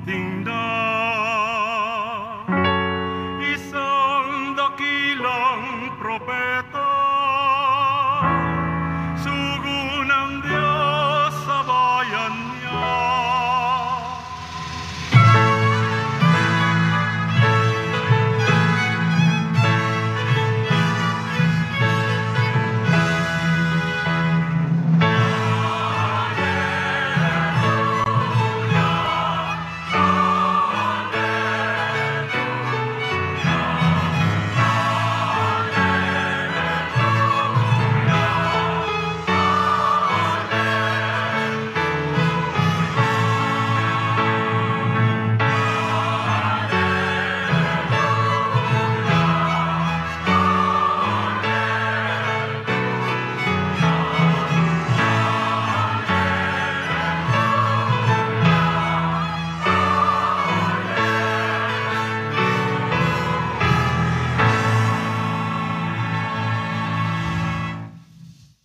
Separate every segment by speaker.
Speaker 1: dumating na isang dakilang propeta, sugo ng Diyos sa bayan niya.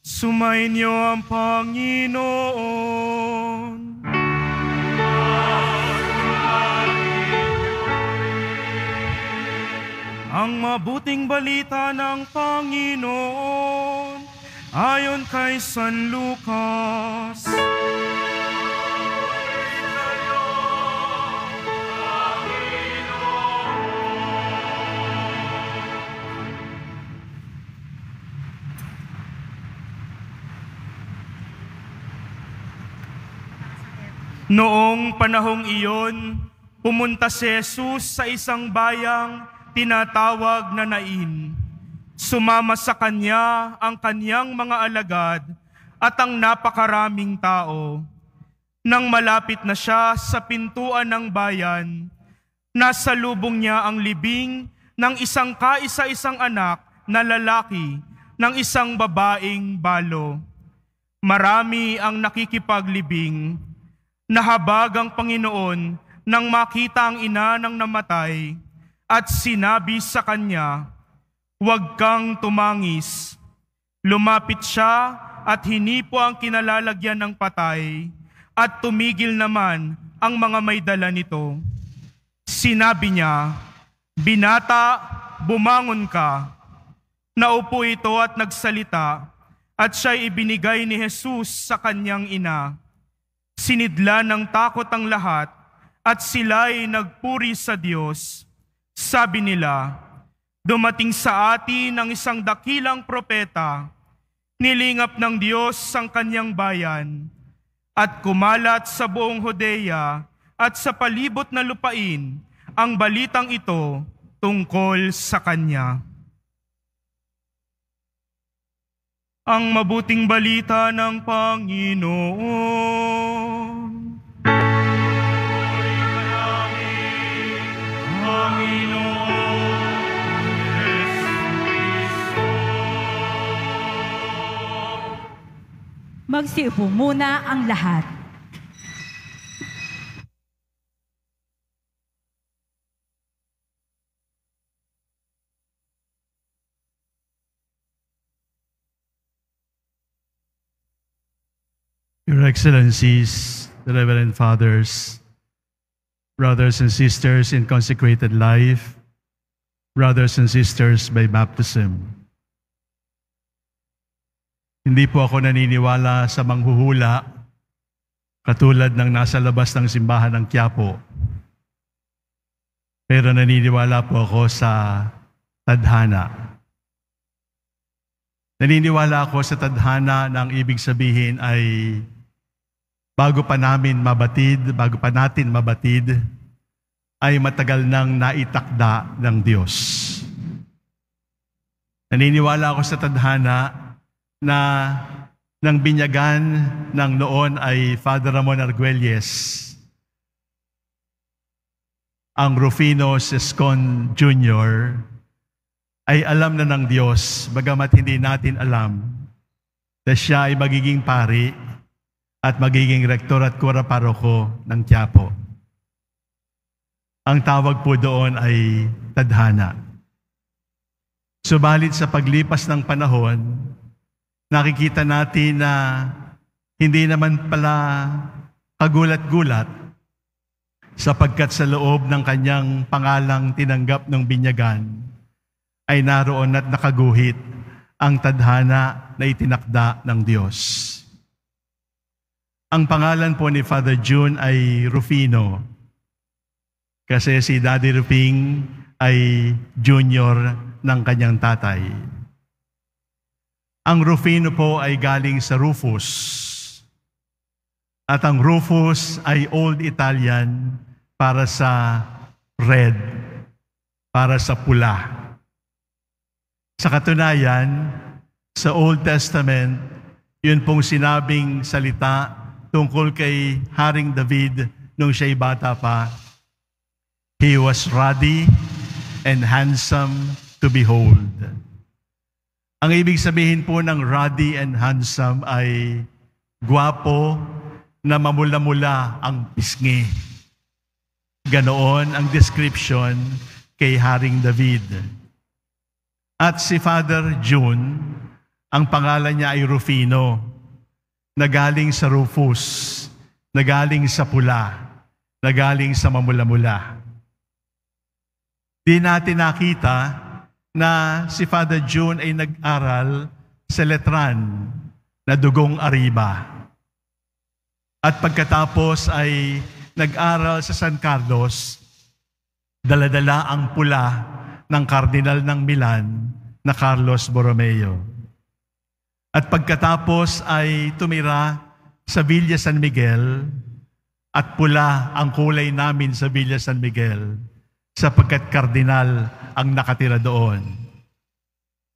Speaker 1: Sumainyo ang Panginoon. Ang mabuting balita ng Panginoon ayon kay San Lucas. Noong panahong iyon, pumunta si Jesus sa isang bayang tinatawag na Nain. Sumama sa kanya ang kanyang mga alagad at ang napakaraming tao. Nang malapit na siya sa pintuan ng bayan, nasa lubong niya ang libing ng isang kaisa-isang anak na lalaki ng isang babaeng balo. Marami ang nakikipaglibing. Nahabag ang Panginoon nang makita ang ina ng namatay at sinabi sa kanya, "Huwag kang tumangis." Lumapit siya at hinipo ang kinalalagyan ng patay at tumigil naman ang mga may dala nito. Sinabi niya, "Binata, bumangon ka." Naupo ito at nagsalita at siya'y ibinigay ni Jesus sa kanyang ina. Sinidla ng takot ang lahat at sila'y nagpuri sa Diyos. Sabi nila, "Dumating sa atin ang isang dakilang propeta, nilingap ng Diyos ang kanyang bayan, at kumalat sa buong Judea at sa palibot na lupain ang balitang ito tungkol sa kanya." Ang mabuting balita ng Panginoon.
Speaker 2: Magsiupo muna ang lahat.
Speaker 3: Your Excellencies, the Reverend Fathers, brothers and sisters in consecrated life, brothers and sisters by baptism. Hindi po ako naniniwala sa manghuhula katulad ng nasa labas ng simbahan ng Quiapo. Pero naniniwala po ako sa tadhana. Naniniwala ako sa tadhana na ang ibig sabihin ay bago pa natin mabatid, ay matagal nang naitakda ng Diyos. Naniniwala ako sa tadhana na nang binyagan ng noon ay Father Ramon Arguelles, ang Rufino Sescon Jr., ay alam na ng Diyos, bagamat hindi natin alam, na siya ay magiging pari at magiging rektor at kura paroko ng Quiapo. Ang tawag po doon ay tadhana. Subalit sa paglipas ng panahon, nakikita natin na hindi naman pala kagulat-gulat sapagkat sa loob ng kanyang pangalang tinanggap ng binyagan, ay naroon at nakaguhit ang tadhana na itinakda ng Diyos. Ang pangalan po ni Father June ay Rufino, kasi si Daddy Rufing ay junior ng kanyang tatay. Ang Rufino po ay galing sa Rufus. At ang Rufus ay Old Italian para sa red, para sa pula. Sa katunayan, sa Old Testament, yun pong sinabing salita tungkol kay Haring David nung siya'y bata pa. He was ruddy and handsome to behold. Ang ibig sabihin po ng ruddy and handsome ay gwapo na mamula-mula ang pisngi. Ganoon ang description kay Haring David. At si Father June, ang pangalan niya ay Rufino, na galing sa Rufus, na galing sa pula, na galing sa mamula-mula. Di natin nakita na si Father June ay nag-aral sa Letran na Dugong Arriba. At pagkatapos ay nag-aral sa San Carlos, dala-dala ang pula ng Kardinal ng Milan na Carlos Borromeo. At pagkatapos ay tumira sa Villa San Miguel at pula ang kulay namin sa Villa San Miguel sapagkat kardinal ang nakatira doon.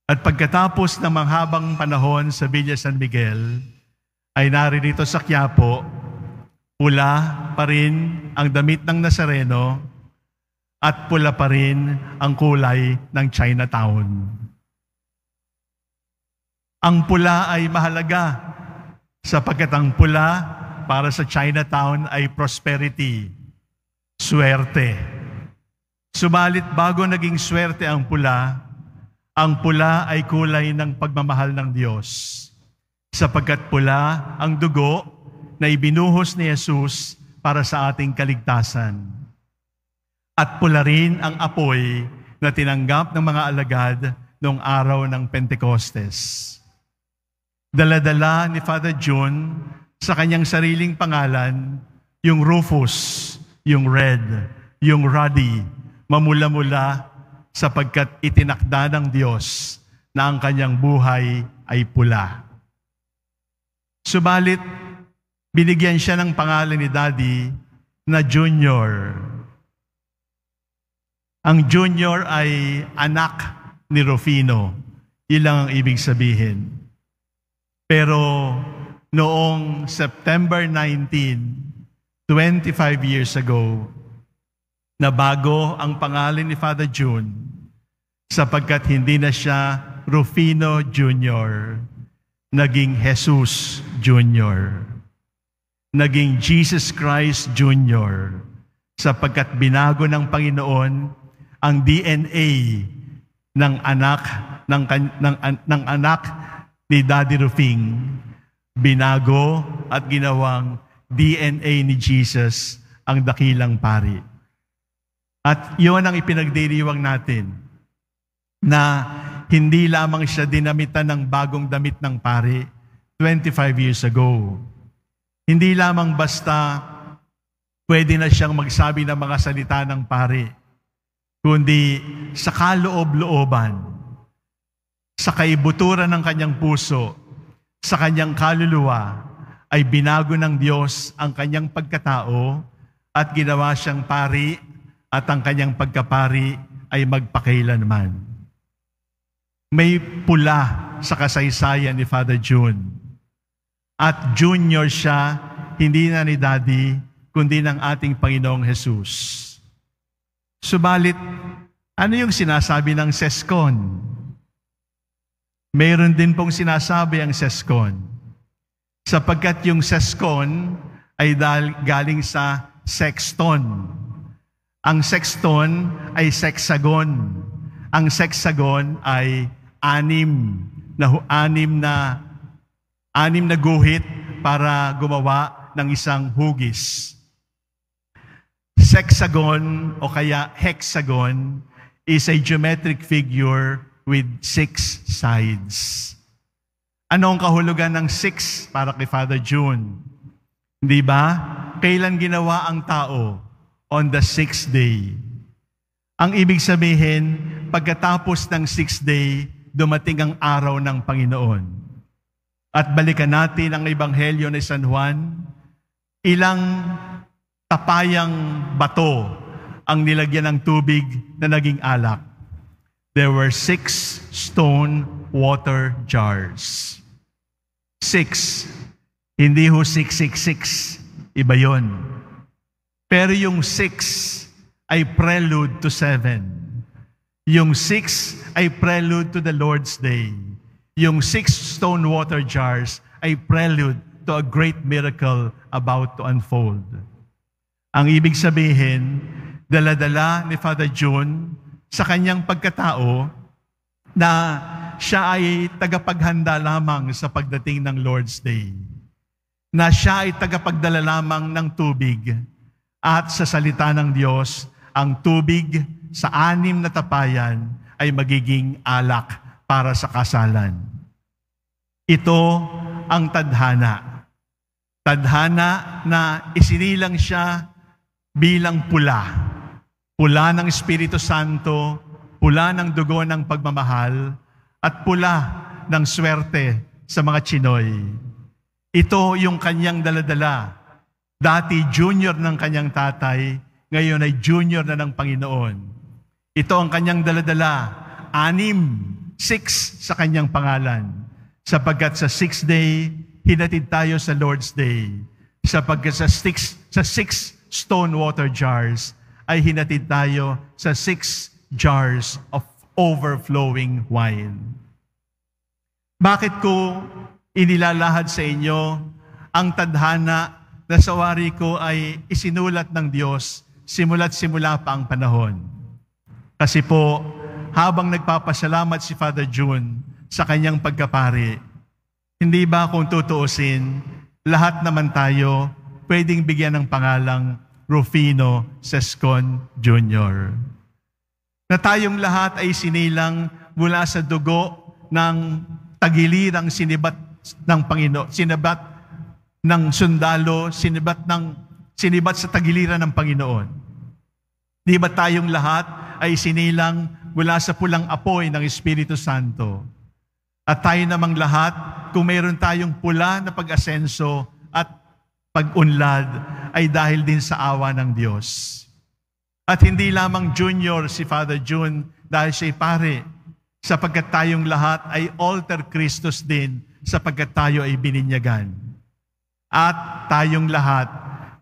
Speaker 3: At pagkatapos ng manghabang panahon sa Villa San Miguel, ay naririto sa Quiapo, pula pa rin ang damit ng Nazareno at pula pa rin ang kulay ng Chinatown. Ang pula ay mahalaga sapagkat ang pula para sa Chinatown ay prosperity, swerte. Subalit bago naging swerte ang pula ay kulay ng pagmamahal ng Diyos. Sapagkat pula ang dugo na ibinuhos ni Jesus para sa ating kaligtasan. At pula rin ang apoy na tinanggap ng mga alagad noong araw ng Pentecostes. Dala-dala ni Father June sa kanyang sariling pangalan, yung Rufus, yung red, yung ruddy, mamula-mula sapagkat itinakda ng Diyos na ang kanyang buhay ay pula. Subalit, binigyan siya ng pangalan ni Daddy na Junior. Ang Junior ay anak ni Rufino. Ilang ang ibig sabihin. Pero noong September 19, 25 years ago, na bago ang pangalan ni Father June sapagkat hindi na siya Rufino Jr., naging Jesus Jr., naging Jesus Christ Jr., sapagkat binago ng Panginoon ang DNA ng anak ni Daddy Rufing, binago at ginawang DNA ni Jesus ang dakilang pari. At yun ang ipinagdiriwang natin, na hindi lamang siya dinamitan ng bagong damit ng pari 25 years ago. Hindi lamang basta pwede na siyang magsabi ng mga salita ng pari, kundi sa kaloob-looban, sa kaibuturan ng kanyang puso, sa kanyang kaluluwa, ay binago ng Diyos ang kanyang pagkatao at ginawa siyang pari at ang kanyang pagkapari ay magpakailanman. May pula sa kasaysayan ni Father June. At junior siya, hindi na ni Daddy, kundi ng ating Panginoong Jesus. Subalit, ano yung sinasabi ng seskon? Mayroon din pong sinasabi ang seskon. Sapagkat yung seskon ay galing sa sexton. Ang sexton ay sexagon. Ang sexagon ay anim na guhit para gumawa ng isang hugis. Sexagon o kaya hexagon is a geometric figure with 6 sides. Ano ang kahulugan ng 6 para kay Father June? Hindi ba? Kailan ginawa ang tao? On the 6th day. Ang ibig sabihin, pagkatapos ng 6th day, dumating ang araw ng Panginoon. At balikan natin ang Ebanghelyo ni San Juan, ilang tapayang bato ang nilagyan ng tubig na naging alak. There were 6 stone water jars. 6. Hindi ho 666. Iba yon. Pero yung 6 ay prelude to 7. Yung 6 ay prelude to the Lord's Day. Yung 6 stone water jars ay prelude to a great miracle about to unfold. Ang ibig sabihin, dala-dala ni Father June sa kanyang pagkatao na siya ay tagapaghanda lamang sa pagdating ng Lord's Day. Na siya ay tagapagdala lamang ng tubig at sa salita ng Diyos, ang tubig sa 6 na tapayan ay magiging alak para sa kasalan. Ito ang tadhana. Tadhana na isinilang siya bilang pula. Pula ng Espiritu Santo, pula ng dugo ng pagmamahal, at pula ng swerte sa mga Chinoy. Ito yung kanyang daladala. Dati junior ng kanyang tatay, ngayon ay junior na ng Panginoon. Ito ang kanyang daladala. 6 sa kanyang pangalan. Sapagkat sa 6th day, hinatid tayo sa Lord's Day. Sapagkat sa 6 stone water jars, ay hinatid tayo sa 6 jars of overflowing wine. Bakit ko inilalahad sa inyo ang tadhana na sa wari ko ay isinulat ng Diyos simula't simula pa ang panahon? Kasi po, habang nagpapasalamat si Father June sa kanyang pagkapari, hindi ba kung tutuusin, lahat naman tayo pwedeng bigyan ng pangalang Rufino Sescon Jr. Na tayong lahat ay sinilang mula sa dugo ng tagilirang sinibat ng Panginoon, sinibat ng sundalo, sinibat sa tagiliran ng Panginoon. Di ba tayong lahat ay sinilang mula sa pulang apoy ng Espiritu Santo? At tayo namang lahat, kung mayroon tayong pula na pag-asenso at pag-unlad, ay dahil din sa awa ng Diyos. At hindi lamang junior si Father June dahil siya'y pare, sapagkat tayong lahat ay alter Christus din, sapagkat tayo ay bininyagan. At tayong lahat,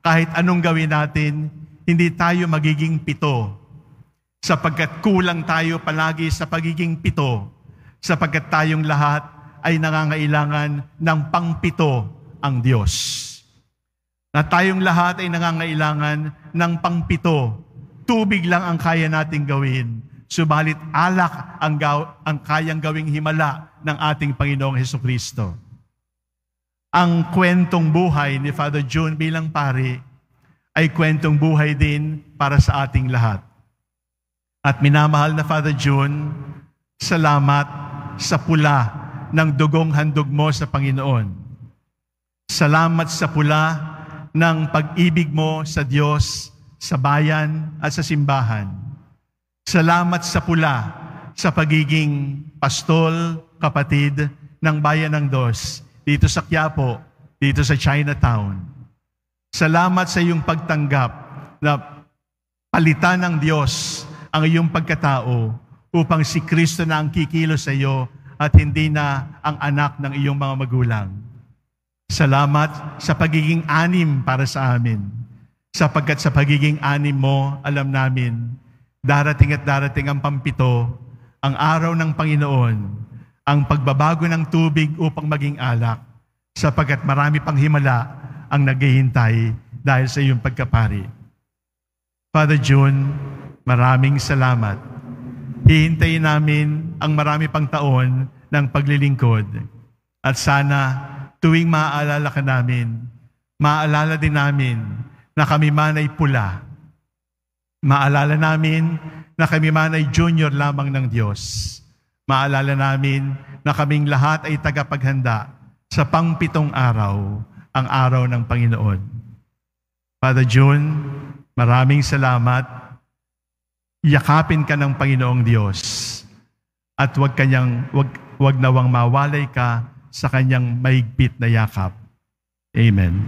Speaker 3: kahit anong gawin natin, hindi tayo magiging 7, sapagkat kulang tayo palagi sa pagiging 7, sapagkat tayong lahat ay nangangailangan ng pang-7 ang Diyos. Na tayong lahat ay nangangailangan ng pang-7. Tubig lang ang kaya nating gawin, subalit alak ang kayang gawing himala ng ating Panginoong Hesukristo. Ang kwentong buhay ni Father June bilang pari ay kwentong buhay din para sa ating lahat. At minamahal na Father June, salamat sa pula ng dugong handog mo sa Panginoon. Salamat sa pula ng pag-ibig mo sa Diyos, sa bayan at sa simbahan. Salamat sa pula sa pagiging pastol, kapatid ng bayan ng Diyos dito sa Quiapo, dito sa Chinatown. Salamat sa iyong pagtanggap na palitan ng Diyos ang iyong pagkatao upang si Kristo na ang kikilos sa iyo at hindi na ang anak ng iyong mga magulang. Salamat sa pagiging anim para sa amin. Sapagkat sa pagiging anim mo, alam namin, darating at darating ang pang-7, ang araw ng Panginoon, ang pagbabago ng tubig upang maging alak, sapagkat marami pang himala ang naghihintay dahil sa iyong pagkapari. Father June, maraming salamat. Hihintayin namin ang marami pang taon ng paglilingkod. At sana, tuwing maaalala ka namin, maaalala din namin na kami man ay pula, Maalala namin na kami man ay junior lamang ng Diyos. Maalala namin na kaming lahat ay tagapaghanda sa pang-7 araw, ang araw ng Panginoon. Father June, maraming salamat. Yakapin ka ng Panginoong Diyos at wag nawang mawalay ka sa kanyang mahigpit na yakap. Amen.